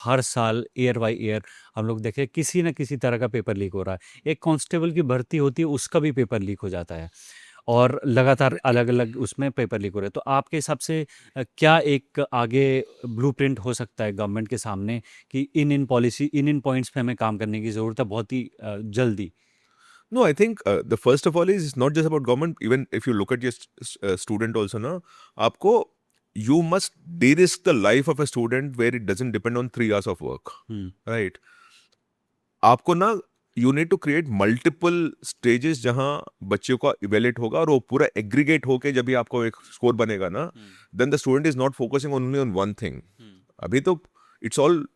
हर साल year by year हम लोग देखें किसी न किसी तरह का पेपर लीक हो रहा है। एक कांस्टेबल की भर्ती होती है, उसका भी पेपर लीक हो जाता है और लगातार अलग-अलग उसमें पेपर लीक हो रहे हैं। तो आपके हिसाब से क्या एक आगे ब्लूप्रिंट हो सकता है गवर्नमेंट के सामने कि इन-इन पॉलिसी, इन-इन पॉइंट्स पे हमें काम करने की ज़रूरत है बहुत ही जल्दी? No, I think the first of all is it's not just about government. Even if you look at your student also, na, आपको you must de-risk the life of a student where it doesn't depend on 3 hours of work, hmm, right? आपको ना you need to create multiple stages जहां बच्चे का evaluate होगा और वो पूरा एग्रीगेट होके जब भी आपको एक स्कोर बनेगा ना, हुँ, then the student is not focusing only on one thing. हुँ, अभी तो इट्स ऑल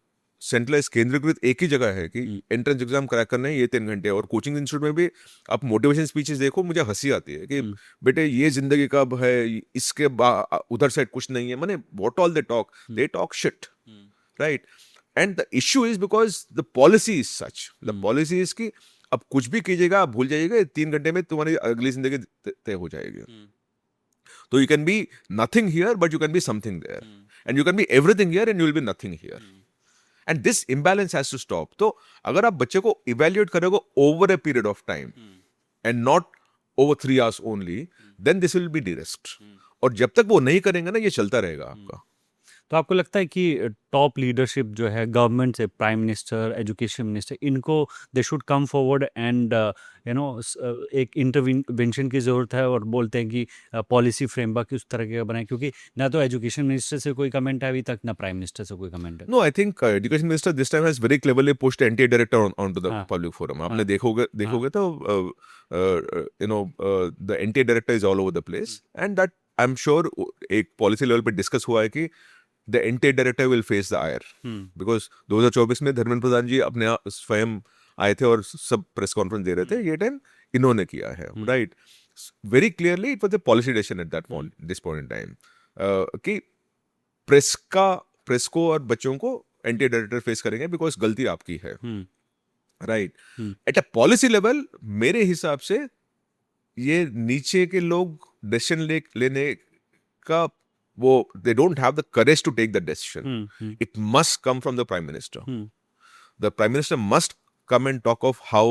सेंट्रलाइज केंद्रीकृत एक ही जगह है कि हुँ, एंट्रेंस एग्जाम क्रैक करना है, ये 3 घंटे। और कोचिंग इंस्टीट्यूट में भी आप मोटिवेशन स्पीचेस देखो, मुझे हंसी आती है कि हुँ, बेटे ये जिंदगी कब है, इसके उधर साइड कुछ नहीं है। मैंने what all hmm, they talk shit, hmm, right? And the issue is because the policy is such, the hmm, policy is कि अब कुछ भी कीजिएगा आप भूल जाइएगा, 3 घंटे में तुम्हारी अगली जिंदगी तय हो जाएगी। हुँ, तो you can be nothing here but you can be something there, hmm, and you can be everything here and you will be nothing here. Hmm, and this imbalance has to stop. तो अगर आप बच्चे को evaluate करोगे over a period of time hmm, and not over 3 hours only, hmm, then this will be derisked. Hmm, और जब तक वो नहीं करेंगे ना, ये चलता रहेगा हुँ। आपका। तो आपको लगता है कि टॉप लीडरशिप जो है गवर्नमेंट से, प्राइम मिनिस्टर, एजुकेशन मिनिस्टर, इनको they should come forward and एक इंटरवेंशन की ज़रूरत है और बोलते हैं कि पॉलिसी फ्रेमवर्क उस तरह का बनाएं, क्योंकि ना तो एजुकेशन मिनिस्टर से कोई कमेंट है अभी तक, ना प्राइम मिनिस्टर से कोई कमेंट है। No, I think education minister this time has very cleverly pushed NTA director on to the हाँ, पब्लिक फोरम। आपने हाँ, देखोगे हाँ, देखोगे तो the NTA director is all over the hmm, place, and that I am sure एक policy level पे discuss हुआ है कि the NTA director will face the ire. Hmm, because 2024 में धर्मेंद्र प्रधान जी अपने स्वयं आए थे और सब प्रेस कॉन्फ्रेंस दे रहे थे, हुँ, ये टाइम इन्होंने किया है, hmm, right? Very clearly it was a policy decision at that hmm, point, this point in time, कि प्रेस का प्रेस को और बच्चों को एंटी डायरेक्टर फेस करेंगे बिकॉज गलती आपकी है, hmm, right? Hmm, at a policy level मेरे हिसाब से ये नीचे के लोग डिसीजन लेने का, वो they don't have the courage to take the decision. Hmm, hmm, it must come from the prime minister. Hmm, The prime minister must come and talk of how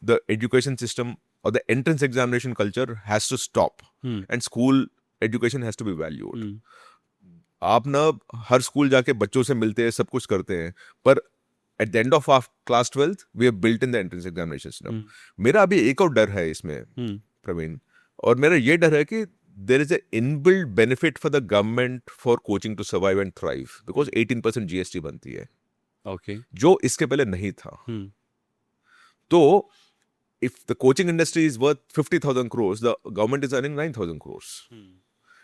the education system or the entrance examination culture has to stop, hmm, and school education has to be valued. हुँ, आप ना हर school जाके बच्चों से मिलते हैं, सब कुछ करते हैं, पर at the end of of class 12th we have built in the entrance examination system. Hmm, मेरा अभी एक और डर है इसमें, हुँ, प्रवीण, और मेरा ये डर है कि there is a inbuilt benefit for the government for coaching to survive and thrive, because 18% GST बनती है, ओके, जो इसके पहले नहीं था। हुँ, तो if the coaching industry is worth 50,000 crores, the government is earning 9,000 crores. Hmm,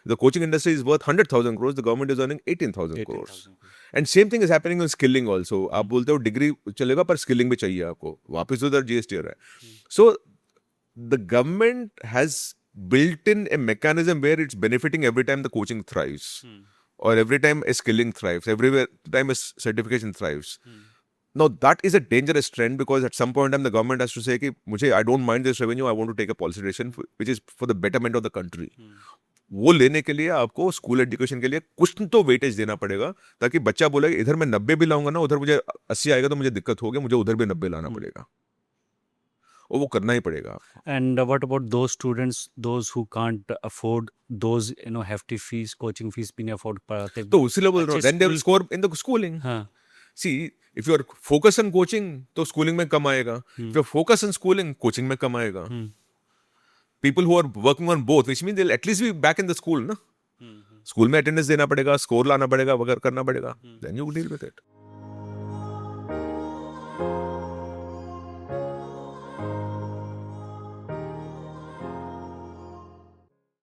The coaching industry is worth 100,000 crores, the government is earning 18,000 crores. 18,000 crore. And same thing is happening on skilling also. आप हुँ, बोलते हो degree चलेगा पर skilling भी चाहिए आपको, वापस उधर जीएसटी आ रहा है। हुँ, So the government has built in a mechanism where it's benefiting every time the coaching thrives, hmm, or every time a skilling thrives, every time a certification thrives. Hmm, Now that is a dangerous trend, because at some point in time the government has to say कि मुझे I don't mind this revenue, I want to take a policy decision which is for the betterment of the country. हुँ, वो लेने के लिए आपको school education के लिए कुछ तो वेटेज देना पड़ेगा, ताकि बच्चा बोले इधर मैं 90 भी लाऊंगा ना, उधर मुझे 80 आएगा तो मुझे दिक्कत होगी, मुझे उधर भी 90 लाना हुँ। पड़ेगा, और वो करना ही पड़ेगा आपको। And what about those students, those who can't afford those, hefty fees, coaching fees भी नहीं afford पाते, तो उसीलिए बोल रहा हूँ, अच्छे then they will school. score in the schooling. हाँ, See, if you are focused on coaching तो स्कूलिंग में कम आएगा, if hmm, you are focused on schooling coaching में कम आएगा। हुँ, People who are working on both, which means they'll at least be back in the school ना। हुँ, हुँ, school में attendance देना पड़ेगा, score लाना पड़ेगा, वगैरह करना पड़ेगा, hmm. Then you deal with it.